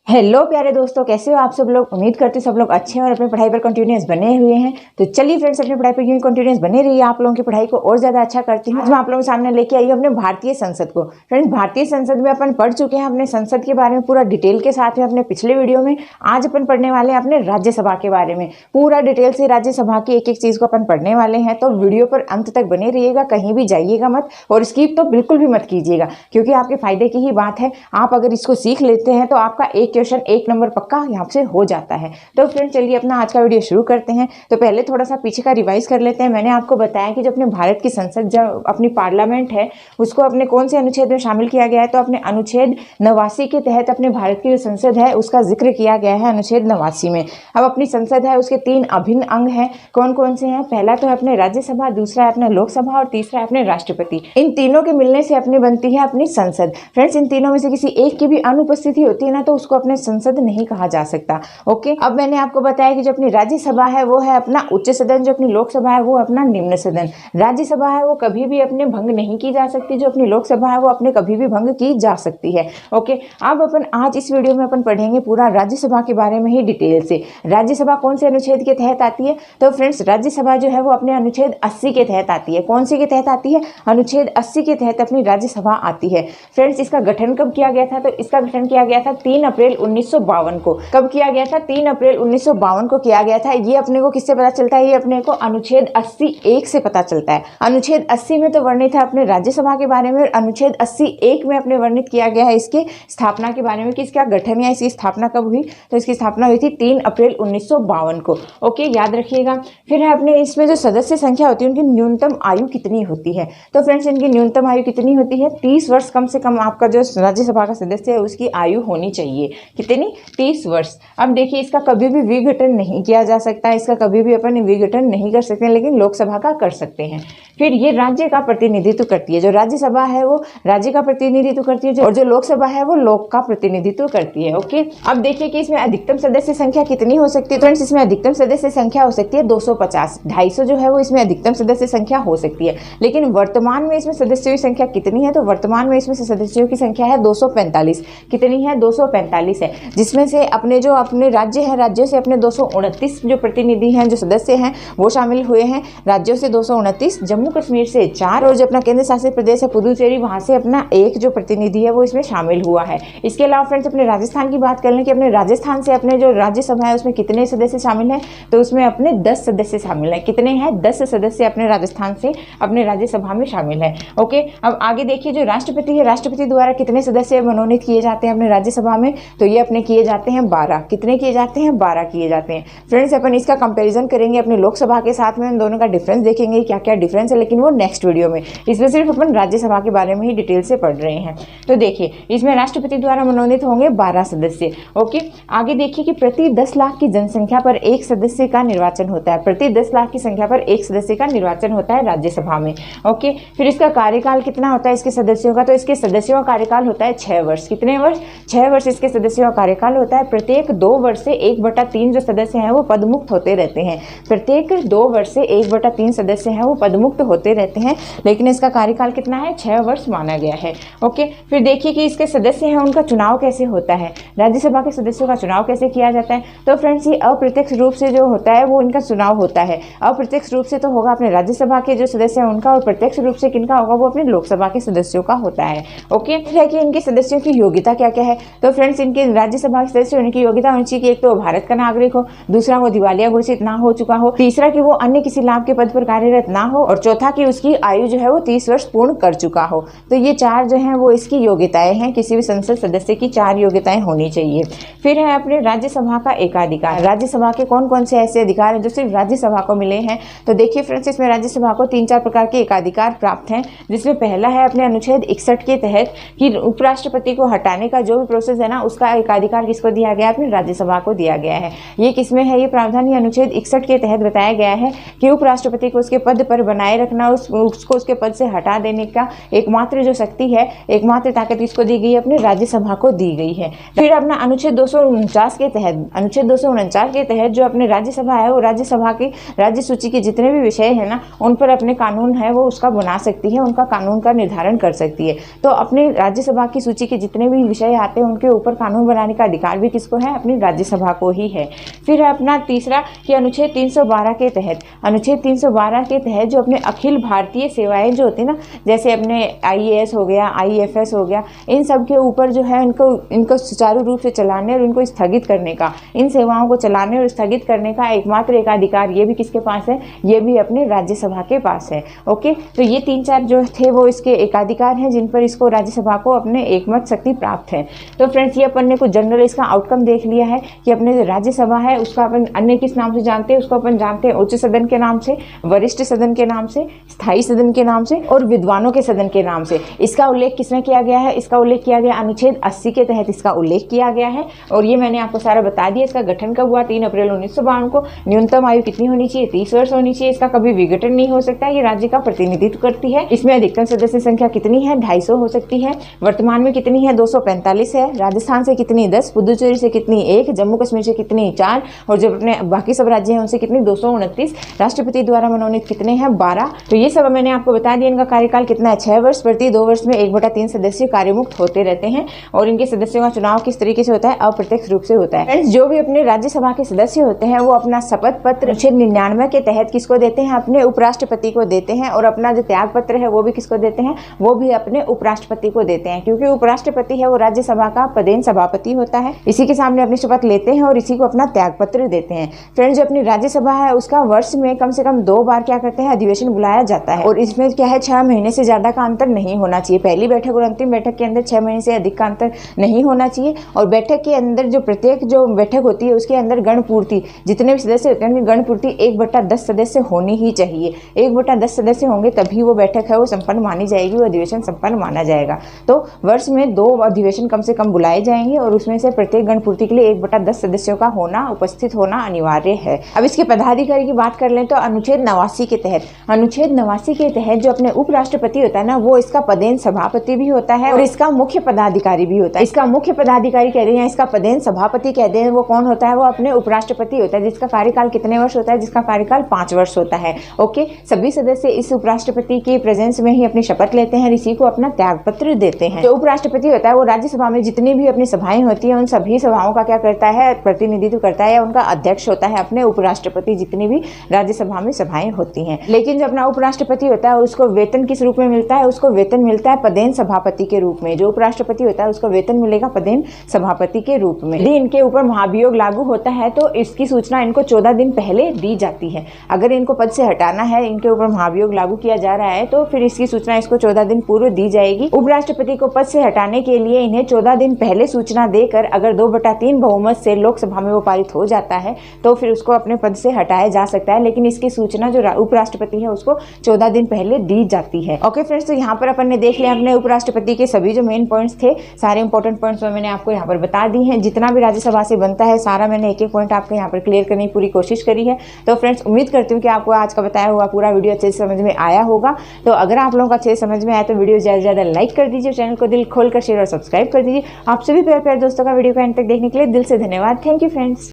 Hello प्यारे दोस्तों, कैसे हो आप सब लोग। उम्मीद करते सब लोग अच्छे हैं और अपनी पढ़ाई पर कंटिन्यूस बने हुए हैं। तो चलिए फ्रेंड्स, अपनी पढ़ाई पर यूं कंटिन्यूस बने रहिए, आप लोगों की पढ़ाई को और ज्यादा अच्छा करती हूँ। आज मैं आप लोगों के सामने लेके आई हूँ अपने भारतीय संसद को। फ्रेंड्स, भारतीय संसद में अपन पढ़ चुके हैं अपने संसद के बारे में पूरा डिटेल के साथ में अपने पिछले वीडियो में। आज अपन पढ़ने वाले हैं अपने राज्यसभा के बारे में, पूरा डिटेल से राज्यसभा की एक एक चीज को अपन पढ़ने वाले हैं। तो वीडियो पर अंत तक बने रहिएगा, कहीं भी जाइएगा मत और स्किप तो बिल्कुल भी मत कीजिएगा, क्योंकि आपके फायदे की ही बात है। आप अगर इसको सीख लेते हैं तो आपका एक क्वेश्चन 1 नंबर पक्का यहाँ से हो जाता है। तो फ्रेंड चलिए अपना आज का वीडियो शुरू करते हैं। तो पहले थोड़ा सा पीछे का रिवाइज कर लेते हैं। मैंने आपको बताया कि जो अपने भारत की संसद, जो अपनी पार्लियामेंट है, उसको अपने कौन से अनुच्छेद में शामिल किया गया है। तो अपने अनुच्छेद 89 के तहत अपने भारत की जो संसद है उसका जिक्र किया गया है अनुच्छेद 89 में। अब अपनी संसद है उसके 3 अभिन्न अंग हैं। कौन कौन से हैं? पहला तो है अपने राज्यसभा, दूसरा है अपने लोकसभा और तीसरा है अपने राष्ट्रपति। इन तीनों के मिलने से अपनी बनती है अपनी संसद। फ्रेंड्स, इन तीनों में से किसी एक की भी अनुपस्थिति होती है ना, तो उसको अपने संसद नहीं कहा जा सकता। ओके, अब मैंने आपको बताया कि जो अपनी राज्यसभा है वो है अपना उच्च सदन, जो अपनी लोकसभा है वो अपना निम्न सदन। राज्यसभा है वो कभी भी अपने भंग नहीं की जा सकती, जो अपनी लोकसभा है वो अपने कभी भी भंग की जा सकती है। ओके, अब अपन आज इस वीडियो में अपन पढ़ेंगे पूरा राज्यसभा के बारे में ही डिटेल से। राज्यसभा कौन से अनुच्छेद के तहत आती है? तो फ्रेंड्स, राज्यसभा जो है वो अपने अनुच्छेद 80 के तहत आती है। कौन सी के तहत आती है? अनुच्छेद 80 के तहत अपनी राज्यसभा आती है। फ्रेंड्स, इसका गठन कब किया गया था? तो इसका गठन किया गया था 3 अप्रैल 1952 को। कब किया गया था? 3 अप्रैल 1952 को किया गया था। ये अपने को किससे पता चलता है? ये अपने को अनुच्छेद 80(1) से पता चलता है। अनुच्छेद 80 में तो वर्णित है अपने राज्यसभा के बारे में, और अनुच्छेद 80(1) में अपने वर्णित किया गया है इसके स्थापना के बारे में कि इसका गठन या इसकी स्थापना कब हुई। तो इसकी स्थापना हुई थी 3 अप्रैल 1952 को। ओके, याद रखिएगा। फिर है अपने इसमें जो सदस्य संख्या होती है उनकी न्यूनतम आयु कितनी होती है? तो फ्रेंड्स, इनकी न्यूनतम आयु कितनी होती है? 30 वर्ष कम से कम आपका जो राज्यसभा का सदस्य है उसकी आयु होनी चाहिए। कितनी? 30 वर्ष। अब देखिए, इसका कभी भी विघटन नहीं किया जा सकता, इसका कभी भी अपन विघटन नहीं कर सकते, लेकिन लोकसभा का कर सकते हैं। फिर ये राज्य का प्रतिनिधित्व करती है। जो राज्यसभा है वो राज्य का प्रतिनिधित्व करती है, और जो लोकसभा है वो लोक का प्रतिनिधित्व करती है। ओके, अब देखिए कि इसमें अधिकतम सदस्य संख्या कितनी हो सकती है। फ्रेंड्स, इसमें अधिकतम सदस्य संख्या हो सकती है 250, 250 जो है वो इसमें अधिकतम सदस्य संख्या हो सकती है। लेकिन वर्तमान में इसमें सदस्यों की संख्या कितनी है? तो वर्तमान में इसमें से सदस्यों की संख्या है 245। कितनी है? 245 है, जिसमें से अपने जो अपने राज्य है, राज्यों से अपने 229 जो प्रतिनिधि हैं, जो सदस्य हैं वो शामिल हुए हैं। राज्यों से 229, जम्मू कश्मीर से 4, और जो अपना केंद्र शासित प्रदेश है पुदुचेरी, वहां से अपना 1 जो प्रतिनिधि है वो इसमें शामिल हुआ है। इसके अलावा फ्रेंड्स, अपने राजस्थान की बात कर लें कि अपने राजस्थान से अपने जो राज्यसभा है उसमें कितने सदस्य शामिल हैं। तो उसमें अपने 10 सदस्य शामिल हैं। कितने हैं? 10 सदस्य अपने राजस्थान से अपने राज्यसभा में शामिल है। ओके, अब आगे देखिए, जो राष्ट्रपति है, राष्ट्रपति द्वारा कितने सदस्य मनोनीत किए जाते हैं अपने राज्यसभा में? तो ये अपने किए जाते हैं 12। कितने किए जाते हैं? 12 किए जाते हैं। फ्रेंड्स, अपन इसका कंपैरिजन करेंगे अपने लोकसभा के साथ में, उन दोनों का डिफरेंस देखेंगे क्या क्या डिफरेंस है, लेकिन वो नेक्स्ट वीडियो में। इसमें सिर्फ अपन राज्यसभा के बारे में ही डिटेल से पढ़ रहे हैं। तो देखिए, इसमें राष्ट्रपति द्वारा मनोनीत होंगे 12 सदस्य। ओके, आगे देखिए कि प्रति 10 लाख की जनसंख्या पर 1 सदस्य का निर्वाचन होता है। प्रति 10 लाख की संख्या पर 1 सदस्य का निर्वाचन होता है राज्यसभा में। ओके, फिर इसका कार्यकाल कितना होता है इसके सदस्यों का? तो इसके सदस्यों का कार्यकाल होता है 6 वर्ष। कितने वर्ष? 6 वर्ष इसके सदस्यों का कार्यकाल होता है। प्रत्येक 2 वर्ष से 1/3 जो सदस्य हैं वो पदमुक्त होते रहते हैं। प्रत्येक 2 वर्ष से 1/3 सदस्य हैं वो पदमुक्त होते रहते हैं, लेकिन इसका कार्यकाल कितना है? 6 वर्ष माना गया है। ओके, फिर देखिए कि इसके सदस्य हैं उनका चुनाव कैसे होता है। राज्यसभा के सदस्यों का चुनाव कैसे किया जाता है? तो फ्रेंड्स, ये अप्रत्यक्ष रूप से जो होता है वो इनका चुनाव होता है। अप्रत्यक्ष रूप से तो होगा अपने राज्यसभा के जो सदस्य हैं उनका, और प्रत्यक्ष रूप से किनका होगा? वो अपने लोकसभा के सदस्यों का होता है। ओके, है कि इनके सदस्यों की योग्यता क्या क्या है। तो फ्रेंड्स, इनके राज्यसभा के सदस्य होने की योग्यता होनी चाहिए कि एक तो भारत का नागरिक हो, दूसरा वो दिवालिया घोषित ना हो चुका हो, तीसरा कि वो अन्य किसी लाभ के पद पर कार्यरत ना हो, और चौथा कि उसकी आयु जो है वो 30 वर्ष पूर्ण कर चुका हो। तो ये 4 जो हैं वो इसकी योग्यताएं हैं। किसी भी संसद सदस्य की 4 योग्यताएं होनी चाहिए। फिर है अपने राज्यसभा का एकाधिकार। राज्यसभा के कौन कौन से ऐसे अधिकार हैं जो सिर्फ राज्यसभा को मिले हैं? तो देखिए फ्रेंड्स, इसमें राज्यसभा को 3-4 प्रकार के एकाधिकार प्राप्त हैं, जिसमें पहला है अपने अनुच्छेद 61 के तहत कि उपराष्ट्रपति को हटाने का जो भी प्रोसेस है ना, उसका एकाधिकार किसको दिया गया है? अपने राज्यसभा को दिया गया है। ये किसमें है? ये प्रावधान ये अनुच्छेद 61 के तहत बताया गया है कि उपराष्ट्रपति को उसके पद पर बनाए रखना, उसको उसके पद से हटा देने का एकमात्र जो शक्ति है, एकमात्र ताकत किसको दी गई है? अपने राज्यसभा को दी गई है। फिर अपना अनुच्छेद 249 के तहत, अनुच्छेद 249 के तहत जो अपने राज्यसभा है वो राज्यसभा की राज्य सूची के जितने भी विषय है ना, उन पर अपने कानून है वो उसका बना सकती है, उनका कानून का निर्धारण कर सकती है। तो अपने राज्यसभा की सूची के जितने भी विषय आते हैं उनके ऊपर कानून कानून बनाने का अधिकार भी किसको है, अपनी राज्यसभा को ही है। फिर है अपना तीसरा कि अनुच्छेद 312 के तहत, अनुच्छेद 312 के तहत जो अपने अखिल भारतीय सेवाएं जो होती है ना, जैसे अपने IAS हो गया, IFS हो गया, इन सब के ऊपर जो है इनको सुचारू रूप से चलाने और इनको स्थगित करने का, इन सेवाओं को चलाने और स्थगित करने का एकमात्र एकाधिकार ये भी किसके पास है, ये भी अपने राज्यसभा के पास है। ओके, तो ये 3-4 जो थे वो इसके एकाधिकार हैं जिन पर इसको राज्यसभा को अपने एकमत शक्ति प्राप्त है। तो फ्रेंड्स ये अपन ने कुछ जनरल इसका आउटकम देख लिया है कि अपने राज्यसभा है उसका अपन अन्य किस नाम से जानते हैं, उसको अपन जानते हैं उच्च सदन के नाम से, वरिष्ठ सदन के नाम से, स्थायी सदन के नाम से और विद्वानों के सदन के नाम से। इसका उल्लेख किसमें किया गया है, इसका उल्लेख किया गया अनुच्छेद 80 के तहत इसका उल्लेख किया गया है। और ये मैंने आपको सारा बता दिया। इसका गठन कब हुआ, 3 अप्रैल 1952 को। न्यूनतम आयु कितनी होनी चाहिए, 30 वर्ष होनी चाहिए। इसका कभी विघटन नहीं हो सकता। ये राज्य का प्रतिनिधित्व करती है। इसमें अधिकतम सदस्य संख्या कितनी है, 250 हो सकती है। वर्तमान में कितनी है, 245 है। राजस्थान से कितनी 10, पुदुचेरी से कितनी 1, जम्मू कश्मीर से कितनी 4 और जो अपने बाकी सब राज्य हैं उनसे कितनी 229। राष्ट्रपति द्वारा मनोनीत कितने हैं, 12। तो ये सब मैंने आपको बता दिया। इनका कार्यकाल कितना है, 6 वर्ष। प्रति 2 वर्ष में 1/3 सदस्य कार्यमुक्त होते रहते हैं और इनके सदस्यों का चुनाव किस तरीके से होता है, अप्रत्यक्ष रूप से होता है। फ्रेंड्स जो भी अपने राज्यसभा के सदस्य होते हैं वो अपना शपथ पत्र अनुच्छेद 99 के तहत किसको देते हैं, अपने उपराष्ट्रपति को देते हैं। और अपना जो त्याग पत्र है वो भी किसको देते हैं, वो भी अपने उपराष्ट्रपति को देते हैं। क्योंकि उपराष्ट्रपति है वो राज्यसभा का पदेन सभापति होता है। इसी के सामने अपनी शपथ लेते हैं और इसी को अपना त्याग पत्र देते हैं। फ्रेंड्स जो अपनी राज्यसभा है उसका वर्ष में कम से कम 2 बार क्या करते हैं, अधिवेशन बुलाया जाता है। और इसमें क्या है, 6 महीने से ज्यादा का अंतर नहीं होना चाहिए। पहली बैठक और अंतिम बैठक के अंदर 6 महीने से अधिक का अंतर नहीं होना चाहिए। और बैठक के अंदर जो प्रत्येक जो बैठक होती है उसके अंदर गण पूर्ति, जितने भी सदस्य होते हैं उनकी गण पूर्ति 1/10 सदस्य होनी ही चाहिए। 1/10 सदस्य होंगे तभी वो बैठक है वो संपन्न मानी जाएगी, वो अधिवेशन संपन्न माना जाएगा। तो वर्ष में 2 अधिवेशन कम से कम बुलाए जाएंगे और उसमें से प्रत्येक गण पूर्ति के लिए 1/10 सदस्यों का होना, उपस्थित होना अनिवार्य है। अब इसके पदाधिकारी की बात कर लें तो अनुच्छेद 89 के तहत, अनुच्छेद 89 के तहत जो अपने उपराष्ट्रपति होता है ना, वो इसका पदेन सभापति भी होता है और इसका मुख्य पदाधिकारी भी होता है। इसका मुख्य पदाधिकारी कह दें या इसका पदेन सभापति कह दें, वो कौन होता है, वो अपने उपराष्ट्रपति होता है जिसका कार्यकाल कितने वर्ष होता है, जिसका कार्यकाल 5 वर्ष होता है। ओके, सभी सदस्य इस उपराष्ट्रपति के प्रेजेंस में ही अपनी शपथ लेते हैं, इसी को अपना त्याग पत्र देते हैं। जो उपराष्ट्रपति होता है वो राज्यसभा में जितनी भी अपनी सभाएं होती हैं उन सभी सभाओं का क्या करता है, प्रतिनिधित्व करता है या उनका अध्यक्ष होता है अपने उपराष्ट्रपति, जितनी भी राज्यसभा में सभाएं होती हैं। लेकिन जो अपना उपराष्ट्रपति होता है उसको वेतन किस रूप में मिलता है, उसको वेतन मिलता है पदेन सभापति के रूप में। जो उपराष्ट्रपति होता है उसको वेतन मिलेगा पदेन सभापति के रूप में। यदि इनके ऊपर महाभियोग लागू होता है तो इसकी सूचना इनको 14 दिन पहले दी जाती है। अगर इनको पद से हटाना है, इनके ऊपर महाभियोग लागू किया जा रहा है, तो फिर इसकी सूचना इसको 14 दिन पूर्व दी जाएगी। उपराष्ट्रपति को पद से हटाने के लिए इन्हें 14 दिन पहले सूचना देकर अगर 2/3 बहुमत से लोकसभा में वो पारित हो जाता है तो फिर उसको अपने पद से हटाया जा सकता है। लेकिन इसकी सूचना जो उपराष्ट्रपति है उसको 14 दिन पहले दी जाती है। ओके फ्रेंड्स, तो यहाँ पर अपन ने देख लिया अपने उपराष्ट्रपति के सभी जो मेन पॉइंट्स थे, सारे इंपॉर्टेंट पॉइंट्स मैंने आपको यहाँ पर बता दी हैं। जितना भी राज्यसभा से बनता है सारा मैंने एक एक पॉइंट आपको यहाँ पर क्लियर करने की पूरी कोशिश करी है। तो फ्रेंड्स उम्मीद करती हूँ कि आपको आज का बताया हुआ पूरा वीडियो अच्छे से समझ में आया होगा। तो अगर आप लोगों को अच्छे से समझ में आया तो वीडियो ज़्यादा से ज़्यादा लाइक कर दीजिए, चैनल को दिल खोलकर शेयर और सब्सक्राइब कर दीजिए। आप सभी प्यारे प्यारे दोस्तों का वीडियो को एंड तक देखने के लिए दिल से धन्यवाद। Thank you friends.